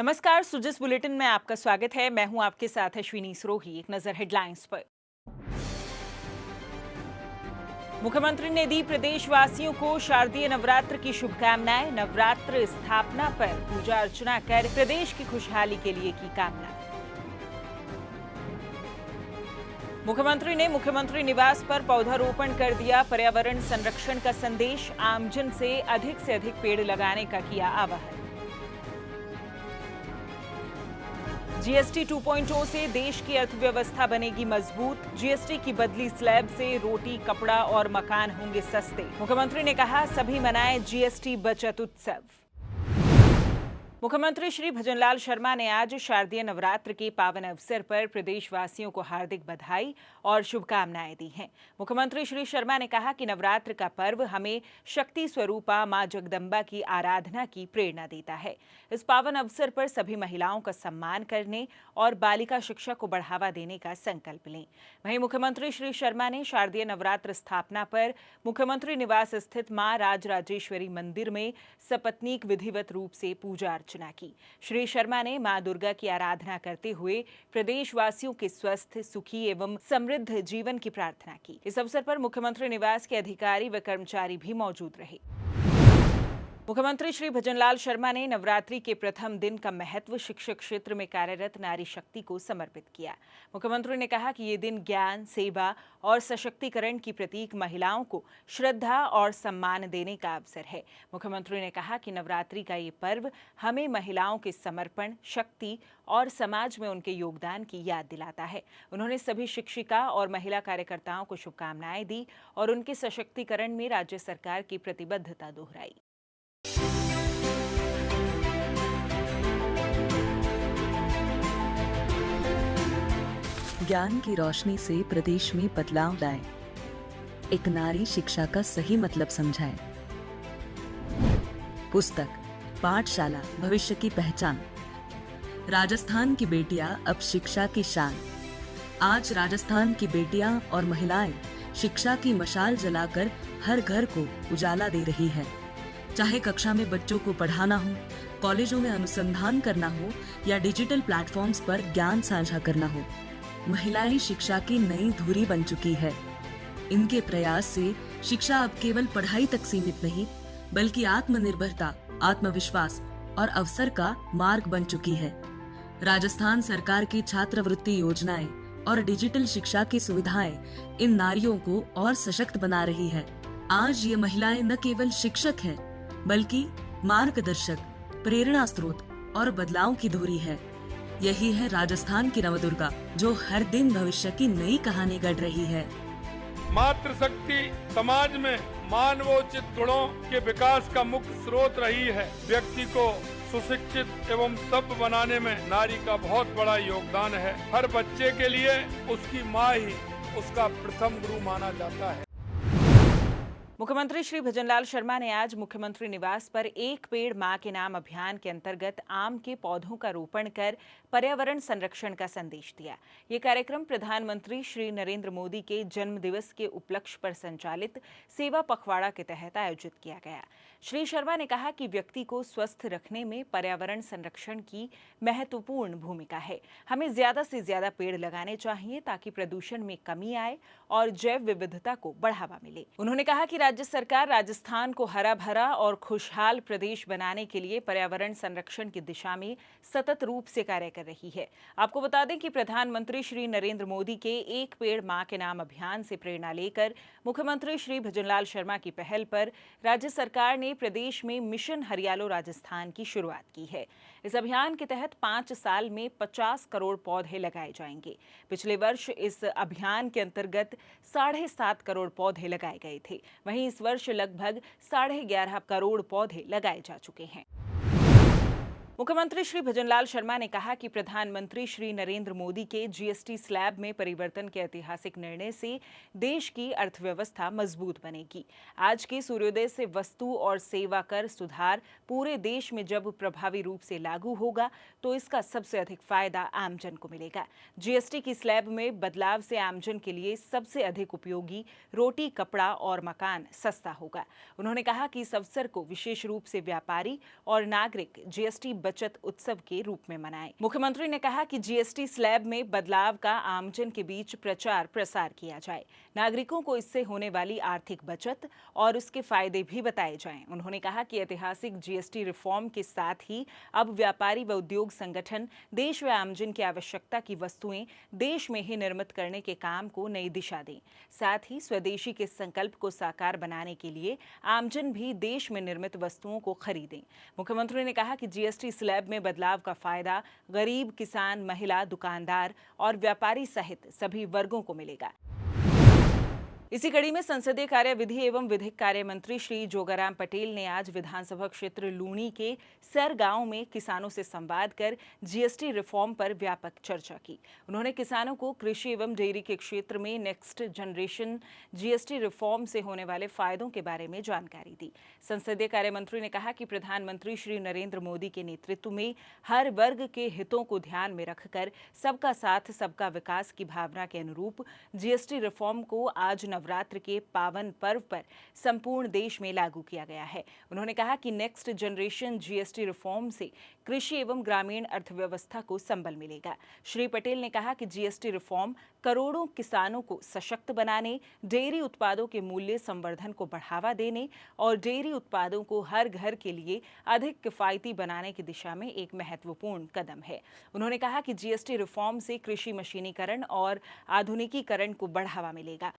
नमस्कार, सुजिस बुलेटिन में आपका स्वागत है। मैं हूं आपके साथ अश्विनी सरोही। एक नजर हेडलाइंस पर। मुख्यमंत्री ने दी प्रदेशवासियों को शारदीय नवरात्र की शुभकामनाएं। नवरात्र स्थापना पर पूजा अर्चना कर प्रदेश की खुशहाली के लिए की कामना। मुख्यमंत्री ने मुख्यमंत्री निवास पर पौधारोपण कर दिया पर्यावरण संरक्षण का संदेश। आमजन से अधिक पेड़ लगाने का किया आह्वान। जीएसटी 2.0 से देश की अर्थव्यवस्था बनेगी मजबूत। जीएसटी की बदली स्लैब से रोटी, कपड़ा और मकान होंगे सस्ते। मुख्यमंत्री ने कहा, सभी मनाएं जीएसटी बचत उत्सव। मुख्यमंत्री श्री भजनलाल शर्मा ने आज शारदीय नवरात्र के पावन अवसर पर प्रदेशवासियों को हार्दिक बधाई और शुभकामनाएं दी हैं। मुख्यमंत्री श्री शर्मा ने कहा कि नवरात्र का पर्व हमें शक्ति स्वरूपा मां जगदम्बा की आराधना की प्रेरणा देता है। इस पावन अवसर पर सभी महिलाओं का सम्मान करने और बालिका शिक्षा को बढ़ावा देने का संकल्प लें। वहीं मुख्यमंत्री श्री शर्मा ने शारदीय नवरात्र स्थापना पर मुख्यमंत्री निवास स्थित मां राजराजेश्वरी मंदिर में सपत्नीक विधिवत रूप से पूजा अर्चना की। श्री शर्मा ने मां दुर्गा की आराधना करते हुए प्रदेशवासियों के स्वस्थ, सुखी एवं समृद्ध जीवन की प्रार्थना की। इस अवसर पर मुख्यमंत्री निवास के अधिकारी व कर्मचारी भी मौजूद रहे। मुख्यमंत्री श्री भजनलाल शर्मा ने नवरात्रि के प्रथम दिन का महत्व शिक्षक क्षेत्र में कार्यरत नारी शक्ति को समर्पित किया। मुख्यमंत्री ने कहा कि ये दिन ज्ञान, सेवा और सशक्तिकरण की प्रतीक महिलाओं को श्रद्धा और सम्मान देने का अवसर है। मुख्यमंत्री ने कहा कि नवरात्रि का ये पर्व हमें महिलाओं के समर्पण, शक्ति और समाज में उनके योगदान की याद दिलाता है। उन्होंने सभी शिक्षिका और महिला कार्यकर्ताओं को शुभकामनाएं दी और उनके सशक्तिकरण में राज्य सरकार की प्रतिबद्धता दोहराई। ज्ञान की रोशनी से प्रदेश में बदलाव लाए, एक नारी शिक्षा का सही मतलब समझाए। पुस्तक पाठशाला भविष्य की पहचान। राजस्थान की बेटियां अब शिक्षा की शान। आज राजस्थान की बेटियां और महिलाएं शिक्षा की मशाल जलाकर हर घर को उजाला दे रही है। चाहे कक्षा में बच्चों को पढ़ाना हो, कॉलेजों में अनुसंधान करना हो या डिजिटल प्लेटफॉर्म्स पर ज्ञान साझा करना हो, महिलाएं शिक्षा की नई धुरी बन चुकी है। इनके प्रयास से शिक्षा अब केवल पढ़ाई तक सीमित नहीं, बल्कि आत्मनिर्भरता, आत्मविश्वास और अवसर का मार्ग बन चुकी है। राजस्थान सरकार की छात्रवृत्ति योजनाएं और डिजिटल शिक्षा की सुविधाएं इन नारियों को और सशक्त बना रही है। आज ये महिलाएं न केवल शिक्षक हैं, बल्कि मार्गदर्शक, प्रेरणा स्रोत और बदलाव की धुरी है। यही है राजस्थान की नवदुर्गा, जो हर दिन भविष्य की नई कहानी गढ़ रही है। मातृशक्ति समाज में मानवोचित गुणों के विकास का मुख्य स्रोत रही है। व्यक्ति को सुशिक्षित एवं सभ्य बनाने में नारी का बहुत बड़ा योगदान है। हर बच्चे के लिए उसकी माँ ही उसका प्रथम गुरु माना जाता है। मुख्यमंत्री श्री भजनलाल शर्मा ने आज मुख्यमंत्री निवास पर एक पेड़ मां के नाम अभियान के अंतर्गत आम के पौधों का रोपण कर पर्यावरण संरक्षण का संदेश दिया। ये कार्यक्रम प्रधानमंत्री श्री नरेंद्र मोदी के जन्म दिवस के उपलक्ष्य पर संचालित सेवा पखवाड़ा के तहत आयोजित किया गया। श्री शर्मा ने कहा कि व्यक्ति को स्वस्थ रखने में पर्यावरण संरक्षण की महत्वपूर्ण भूमिका है। हमें ज्यादा से ज्यादा पेड़ लगाने चाहिए ताकि प्रदूषण में कमी आए और जैव विविधता को बढ़ावा मिले। उन्होंने कहा कि राज्य सरकार राजस्थान को हरा भरा और खुशहाल प्रदेश बनाने के लिए पर्यावरण संरक्षण की दिशा में सतत रूप से कार्य कर रही है। आपको बता दें कि प्रधानमंत्री श्री नरेंद्र मोदी के एक पेड़ मां के नाम अभियान से प्रेरणा लेकर मुख्यमंत्री श्री भजनलाल शर्मा की पहल पर राज्य सरकार ने प्रदेश में मिशन हरियालो राजस्थान की शुरुआत की है। इस अभियान के तहत 5 साल में 50 करोड़ पौधे लगाए जाएंगे। पिछले वर्ष इस अभियान के अंतर्गत 7.5 करोड़ पौधे लगाए गए थे। वहीं इस वर्ष लगभग 11.5 करोड़ पौधे लगाए जा चुके हैं। मुख्यमंत्री श्री भजनलाल शर्मा ने कहा कि प्रधानमंत्री श्री नरेंद्र मोदी के जीएसटी स्लैब में परिवर्तन के ऐतिहासिक निर्णय से देश की अर्थव्यवस्था मजबूत बनेगी। आज के सूर्योदय से वस्तु और सेवा कर सुधार पूरे देश में जब प्रभावी रूप से लागू होगा तो इसका सबसे अधिक फायदा आमजन को मिलेगा। जीएसटी की स्लैब में बदलाव से आमजन के लिए सबसे अधिक उपयोगी रोटी, कपड़ा और मकान सस्ता होगा। उन्होंने कहा कि इस अवसर को विशेष रूप से व्यापारी और नागरिक जीएसटी बचत उत्सव के रूप में मनाएं। मुख्यमंत्री ने कहा कि जीएसटी स्लैब में बदलाव का आमजन के बीच प्रचार प्रसार किया जाए, नागरिकों को इससे होने वाली आर्थिक बचत और उसके फायदे भी बताए जाएं। उन्होंने कहा कि ऐतिहासिक जीएसटी रिफॉर्म के साथ ही अब व्यापारी व उद्योग संगठन देश व आमजन की आवश्यकता की वस्तुएं देश में ही निर्मित करने के काम को नई दिशा दें। साथ ही स्वदेशी के संकल्प को साकार बनाने के लिए आमजन भी देश में निर्मित वस्तुओं को खरीदें। मुख्यमंत्री ने कहा कि जीएसटी स्लैब में बदलाव का फायदा गरीब, किसान, महिला, दुकानदार और व्यापारी सहित सभी वर्गों को मिलेगा। इसी कड़ी में संसदीय कार्य, विधि एवं विधिक कार्य मंत्री श्री जोगाराम पटेल ने आज विधानसभा क्षेत्र लूणी के सर गांव में किसानों से संवाद कर जीएसटी रिफॉर्म पर व्यापक चर्चा की। उन्होंने किसानों को कृषि एवं डेयरी के क्षेत्र में नेक्स्ट जनरेशन जीएसटी रिफॉर्म से होने वाले फायदों के बारे में जानकारी दी। संसदीय कार्य मंत्री ने कहा कि प्रधानमंत्री श्री नरेंद्र मोदी के नेतृत्व में हर वर्ग के हितों को ध्यान में रखकर सबका साथ सबका विकास की भावना के अनुरूप जीएसटी रिफॉर्म को आज नवरात्र के पावन पर्व पर संपूर्ण देश में लागू किया गया है। उन्होंने कहा कि नेक्स्ट जनरेशन जीएसटी रिफॉर्म से कृषि एवं ग्रामीण अर्थव्यवस्था को संबल मिलेगा। श्री पटेल ने कहा कि जीएसटी रिफॉर्म करोड़ों किसानों को सशक्त बनाने, डेयरी उत्पादों के मूल्य संवर्धन को बढ़ावा देने और डेयरी उत्पादों को हर घर के लिए अधिक किफायती बनाने की दिशा में एक महत्वपूर्ण कदम है। उन्होंने कहा कि जीएसटी रिफॉर्म से कृषि मशीनीकरण और आधुनिकीकरण को बढ़ावा मिलेगा।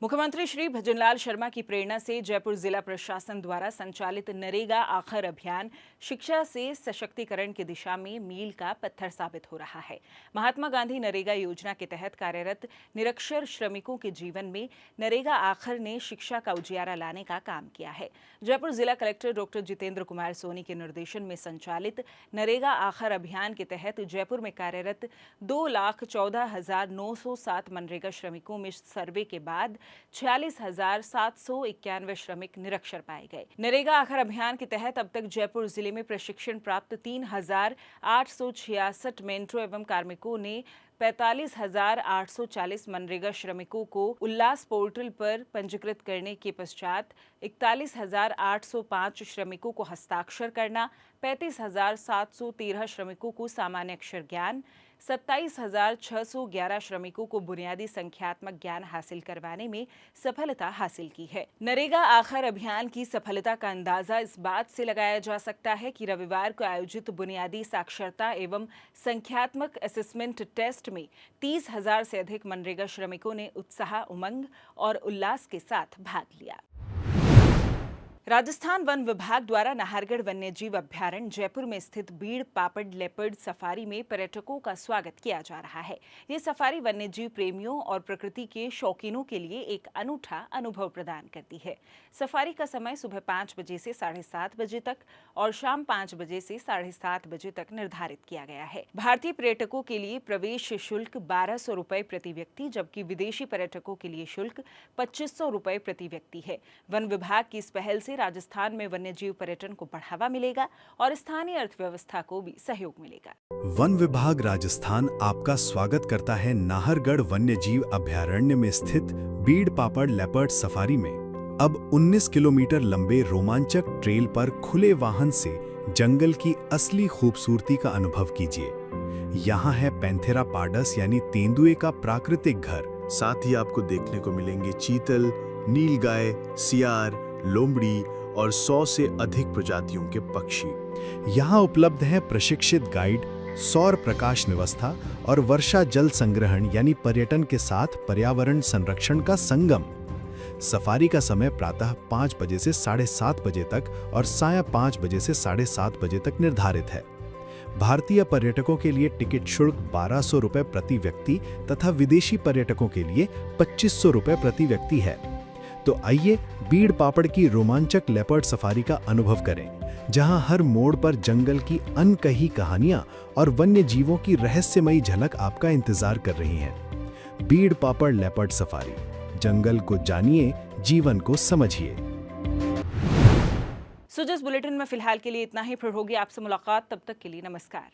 मुख्यमंत्री श्री भजनलाल शर्मा की प्रेरणा से जयपुर जिला प्रशासन द्वारा संचालित नरेगा आखर अभियान शिक्षा से सशक्तिकरण की दिशा में मील का पत्थर साबित हो रहा है। महात्मा गांधी नरेगा योजना के तहत कार्यरत निरक्षर श्रमिकों के जीवन में नरेगा आखर ने शिक्षा का उजियारा लाने का काम किया है। जयपुर जिला कलेक्टर डॉक्टर जितेंद्र कुमार सोनी के निर्देशन में संचालित नरेगा आखर अभियान के तहत जयपुर में कार्यरत 2,14,907 मनरेगा श्रमिकों में सर्वे के बाद 46,791 श्रमिक निरक्षर पाए गए। नरेगा आखर अभियान के तहत अब तक जयपुर जिले में प्रशिक्षण प्राप्त 3,866 मेंटो एवं कार्मिकों ने 45,840 मनरेगा श्रमिकों को उल्लास पोर्टल पर पंजीकृत करने के पश्चात 41,805 श्रमिकों को हस्ताक्षर करना, 35,713 श्रमिकों को सामान्य अक्षर ज्ञान, 27,611 श्रमिकों को बुनियादी संख्यात्मक ज्ञान हासिल करवाने में सफलता हासिल की है। नरेगा आखर अभियान की सफलता का अंदाजा इस बात से लगाया जा सकता है कि रविवार को आयोजित बुनियादी साक्षरता एवं संख्यात्मक असेसमेंट टेस्ट में 30,000 से अधिक मनरेगा श्रमिकों ने उत्साह, उमंग और उल्लास के साथ भाग लिया। राजस्थान वन विभाग द्वारा नाहरगढ़ वन्यजीव अभ्यारण्य जयपुर में स्थित बीड़ पापड़ लेपर्ड सफारी में पर्यटकों का स्वागत किया जा रहा है। ये सफारी वन्यजीव प्रेमियों और प्रकृति के शौकीनों के लिए एक अनूठा अनुभव प्रदान करती है। सफारी का समय सुबह 5 बजे से 7:30 बजे तक और शाम 5 बजे से 7:30 बजे तक निर्धारित किया गया है। भारतीय पर्यटकों के लिए प्रवेश शुल्क 1,200 रुपए प्रति व्यक्ति, जबकि विदेशी पर्यटकों के लिए शुल्क 2,500 रुपए प्रति व्यक्ति है। वन विभाग की इस पहल से राजस्थान में वन्यजीव पर्यटन को बढ़ावा मिलेगा और स्थानीय अर्थव्यवस्था को भी सहयोग मिलेगा। वन विभाग राजस्थान आपका स्वागत करता है नाहरगढ़ वन्यजीव अभयारण्य में स्थित बीड़ पापड़ लेपर्ड सफारी में। अब 19 किलोमीटर लंबे रोमांचक ट्रेल पर खुले वाहन से जंगल की असली खूबसूरती का अनुभव कीजिए। यहाँ है पैंथेरा पार्डस यानी तेंदुए का प्राकृतिक घर। साथ ही आपको देखने को मिलेंगे चीतल, नीलगाय, सियार, लोमड़ी और 100 से अधिक प्रजातियों के पक्षी। यहाँ उपलब्ध है प्रशिक्षित गाइड, सौर प्रकाश व्यवस्था और वर्षा जल संग्रहण यानी पर्यटन के साथ पर्यावरण संरक्षण का संगम। सफारी का समय प्रातः 5 बजे से 7:30 बजे तक और सायं 5 बजे से 7:30 बजे तक निर्धारित है। भारतीय पर्यटकों के लिए टिकट शुल्क 1,200 रुपए प्रति व्यक्ति तथा विदेशी पर्यटकों के लिए 2,500 रुपए प्रति व्यक्ति है। तो आइए बीड़ पापड़ की रोमांचक लेपर्ड सफारी का अनुभव करें, जहां हर मोड़ पर जंगल की अनकही कहानियां और वन्य जीवों की रहस्यमयी झलक आपका इंतजार कर रही हैं। बीड़ पापड़ लेपर्ड सफारी, जंगल को जानिए, जीवन को समझिए। सुजस बुलेटिन में फिलहाल के लिए इतना ही। फिर होगी आपसे मुलाकात, तब तक के लिए नमस्कार।